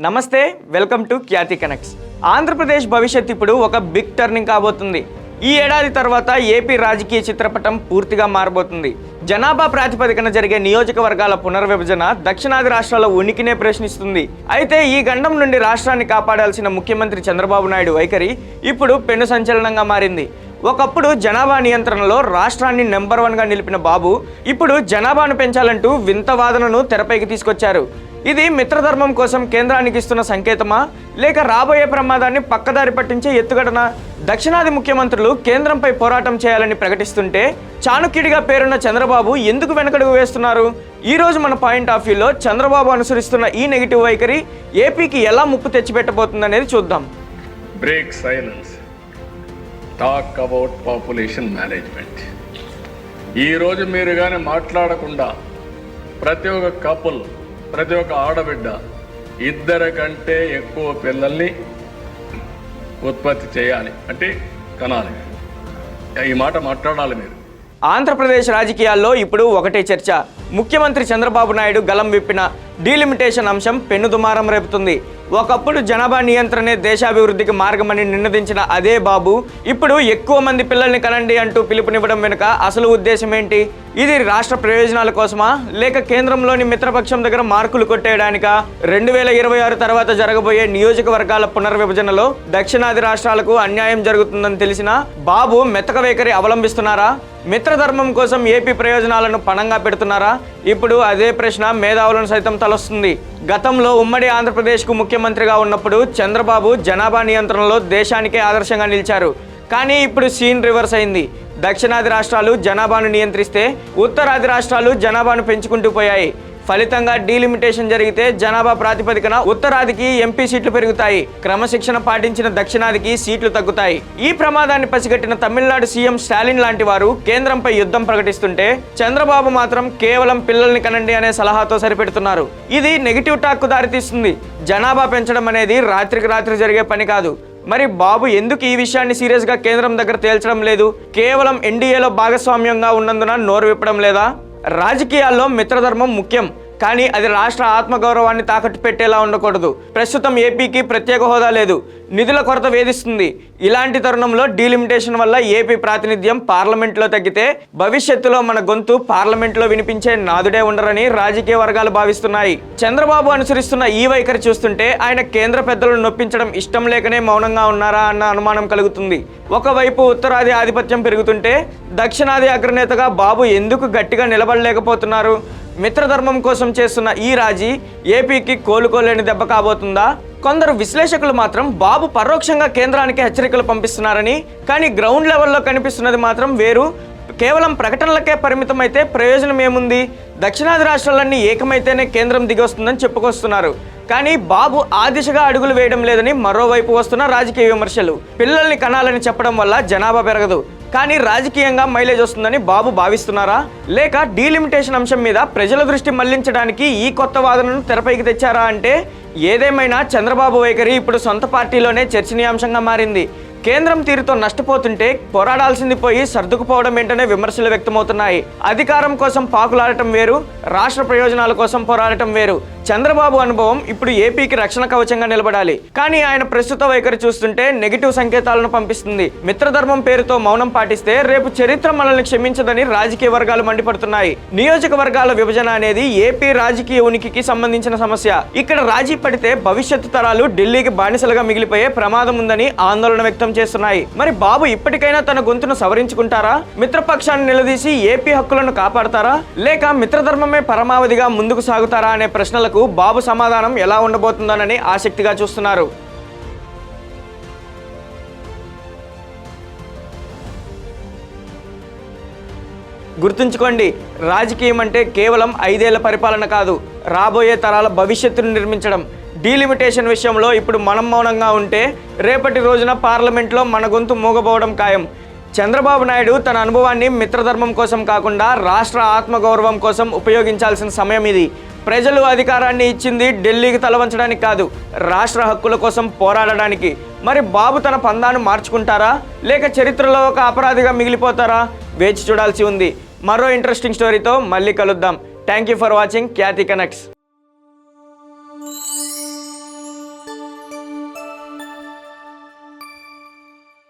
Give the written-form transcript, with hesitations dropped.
నమస్తే, welcome to Khyati connects. Andhra Pradesh భవిష్యత్ ఇప్పుడు ఒక బిగ్ టర్నింగ్ కాబోతుంది. ఈ ఏడాది తర్వాత ఏపీ రాజకీయ చిత్రపటం పూర్తిగా మారబోతుంది. జనాభా ప్రాతిపదికన జరిగే నియోజకవర్గాల పునర్విభజన దక్షిణాది రాష్ట్రాల ఉనికినే ప్రశ్నిస్తుంది. అయితే ఈ గండం నుండి రాష్ట్రాన్ని కాపాడాల్సిన ముఖ్యమంత్రి చంద్రబాబు నాయుడు వైఖరి ఇప్పుడు పెను సంచలనంగా మారింది. ఒకప్పుడు జనాభా నియంత్రణలో రాష్ట్రాన్ని నెంబర్ 1గా నిలిపిన బాబు ఇప్పుడు జనాభాను పెంచాలంటూ వింత వాదనను తెరపైకి తీసుకొచ్చారు. ఇది మిత్రధర్మం కోసం కేంద్రానికి ఇస్తున్న సంకేతమా, లేక రాబోయే ప్రమాదాన్ని పక్కదారి పట్టించే ఎత్తుగడనా? దక్షిణాది ముఖ్యమంత్రులు కేంద్రంపై పోరాటం చేయాలని ప్రకటిస్తుంటే చాణుక్యుడిగా పేరున్న చంద్రబాబు ఎందుకు వెనకడుగు వేస్తున్నారు? ఈ రోజు మన పాయింట్ ఆఫ్ వ్యూలో చంద్రబాబు అనుసరిస్తున్న ఈ నెగిటివ్ వైఖరి ఏపీకి ఎలా ముప్పు తెచ్చిపెట్టబోతుందనేది చూద్దాం. Break silence. Talk about population management. ఈరోజు మీరు కానీ మాట్లాడకుండా ప్రతి ఒక్క కపుల్, ప్రతి ఒక్క ఆడబిడ్డ 2 కంటే ఎక్కువ పిల్లల్ని ఉత్పత్తి చేయాలి అంటే కనాలి. ఈ మాట మాట్లాడాలి మీరు. ఆంధ్రప్రదేశ్ రాజకీయాల్లో ఇప్పుడు ఒకటే చర్చ. ముఖ్యమంత్రి చంద్రబాబు నాయుడు గలం విప్పిన డీలిమిటేషన్ అంశం పెనుదుమారం రేపుతుంది. ఒకప్పుడు జనాభా నియంత్రణే దేశాభివృద్ధికి మార్గమని నినదించిన అదే బాబు ఇప్పుడు ఎక్కువ మంది పిల్లల్ని కనండి అంటూ పిలుపునివ్వడం వెనుక అసలు ఉద్దేశం ఏంటి? ఇది రాష్ట్ర ప్రయోజనాల కోసమా, లేక కేంద్రంలోని మిత్రపక్షం దగ్గర మార్కులు కొట్టేయడానికా? 2026 తర్వాత జరగబోయే నియోజకవర్గాల పునర్విభజనలో దక్షిణాది రాష్ట్రాలకు అన్యాయం జరుగుతుందని తెలిసినా బాబు మెతక వైఖరి అవలంబిస్తున్నారా? మిత్రధర్మం కోసం ఏపీ ప్రయోజనాలను పణంగా పెడుతున్నారా? ఇప్పుడు అదే ప్రశ్న మేధావులను సైతం తలొస్తుంది. గతంలో ఉమ్మడి ఆంధ్రప్రదేశ్కు ముఖ్యమంత్రిగా ఉన్నప్పుడు చంద్రబాబు జనాభా నియంత్రణలో దేశానికే ఆదర్శంగా నిలిచారు. కానీ ఇప్పుడు సీన్ రివర్స్ అయింది. దక్షిణాది రాష్ట్రాలు జనాభాను నియంత్రిస్తే ఉత్తరాది రాష్ట్రాలు జనాభాను పెంచుకుంటూ పోయాయి. ఫలితంగా డీలిమిటేషన్ జరిగితే జనాభా ప్రాతిపదికన ఉత్తరాదికి ఎంపీ సీట్లు పెరుగుతాయి, క్రమశిక్షణ పాటించిన దక్షిణాదికి సీట్లు తగ్గుతాయి. ఈ ప్రమాదాన్ని పసిగట్టిన తమిళనాడు సీఎం స్టాలిన్ లాంటి వారు కేంద్రంపై యుద్ధం ప్రకటిస్తుంటే చంద్రబాబు మాత్రం కేవలం పిల్లల్ని కనండి అనే సలహాతో సరిపెడుతున్నారు. ఇది నెగిటివ్ టాక్ కు దారితీస్తుంది. జనాభా పెంచడం అనేది రాత్రికి రాత్రి జరిగే పని కాదు. మరి బాబు ఎందుకు ఈ విషయాన్ని సీరియస్గా కేంద్రం దగ్గర తేల్చడం లేదు? కేవలం ఎన్డీఏలో భాగస్వామ్యంగా ఉన్నందున నోరు విప్పడం లేదా? రాజకీయాల్లో మిత్రధర్మం ముఖ్యం, కానీ అది రాష్ట్ర ఆత్మగౌరవాన్ని తాకట్టు పెట్టేలా ఉండకూడదు. ప్రస్తుతం ఏపీకి ప్రత్యేక హోదా లేదు, నిధుల కొరత వేధిస్తుంది. ఇలాంటి తరుణంలో డీలిమిటేషన్ వల్ల ఏపీ ప్రాతినిధ్యం పార్లమెంట్లో తగ్గితే భవిష్యత్తులో మన గొంతు పార్లమెంట్లో వినిపించే నాదుడే ఉండరని రాజకీయ వర్గాలు భావిస్తున్నాయి. చంద్రబాబు అనుసరిస్తున్న ఈ వైఖరి చూస్తుంటే ఆయన కేంద్ర పెద్దలను నొప్పించడం ఇష్టం లేకనే మౌనంగా ఉన్నారా అన్న అనుమానం కలుగుతుంది. ఒకవైపు ఉత్తరాది ఆధిపత్యం పెరుగుతుంటే దక్షిణాది అగ్రనేతగా బాబు ఎందుకు గట్టిగా నిలబడలేకపోతున్నారు? మిత్రధర్మం కోసం చేస్తున్న ఈ రాజీ ఏపీకి కోలుకోలేని దెబ్బ కాబోతుందా? కొందరు విశ్లేషకులు మాత్రం బాబు పరోక్షంగా కేంద్రానికి హెచ్చరికలు పంపిస్తున్నారని, కానీ గ్రౌండ్ లెవెల్లో కనిపిస్తున్నది మాత్రం వేరు. కేవలం ప్రకటనలకే పరిమితం అయితే ప్రయోజనం ఏముంది? దక్షిణాది రాష్ట్రాలన్నీ ఏకమైతేనే కేంద్రం దిగొస్తుందని చెప్పుకొస్తున్నారు. కానీ బాబు ఆ దిశగా అడుగులు వేయడం లేదని మరోవైపు వస్తున్న రాజకీయ విమర్శలు. పిల్లల్ని కనాలని చెప్పడం వల్ల జనాభా పెరగదు, కానీ రాజకీయంగా మైలేజ్ వస్తుందని బాబు భావిస్తున్నారా? లేక డీలిమిటేషన్ అంశం మీద ప్రజల దృష్టి మళ్లించడానికి ఈ కొత్త వాదనను తెరపైకి తెచ్చారా? అంటే ఏదేమైనా చంద్రబాబు వైఖరి ఇప్పుడు సొంత పార్టీలోనే చర్చనీయాంశంగా మారింది. కేంద్రం తీరుతో నష్టపోతుంటే పోరాడాల్సింది పోయి సర్దుకుపోవడం ఏంటనే విమర్శలు వ్యక్తమవుతున్నాయి. అధికారం కోసం పాకులాడటం వేరు, రాష్ట్ర ప్రయోజనాల కోసం పోరాడటం వేరు. చంద్రబాబు అనుభవం ఇప్పుడు ఏపీకి రక్షణ కవచంగా నిలబడాలి, కానీ ఆయన ప్రస్తుత వైఖరి చూస్తుంటే నెగిటివ్ సంకేతాలను పంపిస్తుంది. మిత్రధర్మం పేరుతో మౌనం పాటిస్తే రేపు చరిత్ర మనల్ని క్షమించదని రాజకీయ వర్గాలు మండిపడుతున్నాయి. నియోజకవర్గాల విభజన అనేది ఏపీ రాజకీయ ఉనికికి సంబంధించిన సమస్య. ఇక్కడ రాజీ పడితే భవిష్యత్తు తరాలు ఢిల్లీకి బానిసలుగా మిగిలిపోయే ప్రమాదం ఉందని ఆందోళన వ్యక్తం చేస్తున్నాయి. మరి బాబు ఇప్పటికైనా తన గొంతును సవరించుకుంటారా? మిత్రపక్షాన్ని నిలదీసి ఏపీ హక్కులను కాపాడతారా, లేక మిత్రధర్మమే పరమావధిగా ముందుకు సాగుతారా అనే ప్రశ్నలకు బాబు సమాధానం ఎలా ఉండబోతుందోనని ఆసక్తిగా చూస్తున్నారు. గుర్తుంచుకోండి, రాజకీయం అంటే కేవలం 5 ఏళ్ల పరిపాలన కాదు, రాబోయే తరాల భవిష్యత్తును నిర్మించడం. డీలిమిటేషన్ విషయంలో ఇప్పుడు మనం మౌనంగా ఉంటే రేపటి రోజున పార్లమెంట్లో మన గొంతు మూగబోవడం ఖాయం. చంద్రబాబు నాయుడు తన అనుభవాన్ని మిత్రధర్మం కోసం కాకుండా రాష్ట్ర ఆత్మగౌరవం కోసం ఉపయోగించాల్సిన సమయం ఇది. ప్రజలు అధికారాన్ని ఇచ్చింది ఢిల్లీకి తలవంచడానికి కాదు, రాష్ట్ర హక్కుల కోసం పోరాడడానికి. మరి బాబు తన పందాను మార్చుకుంటారా, లేక చరిత్రలో ఒక అపరాధిగా మిగిలిపోతారా? వేచి చూడాల్సి ఉంది. మరో ఇంట్రెస్టింగ్ స్టోరీతో మళ్ళీ కలుద్దాం. Thank you for watching Khyati connects.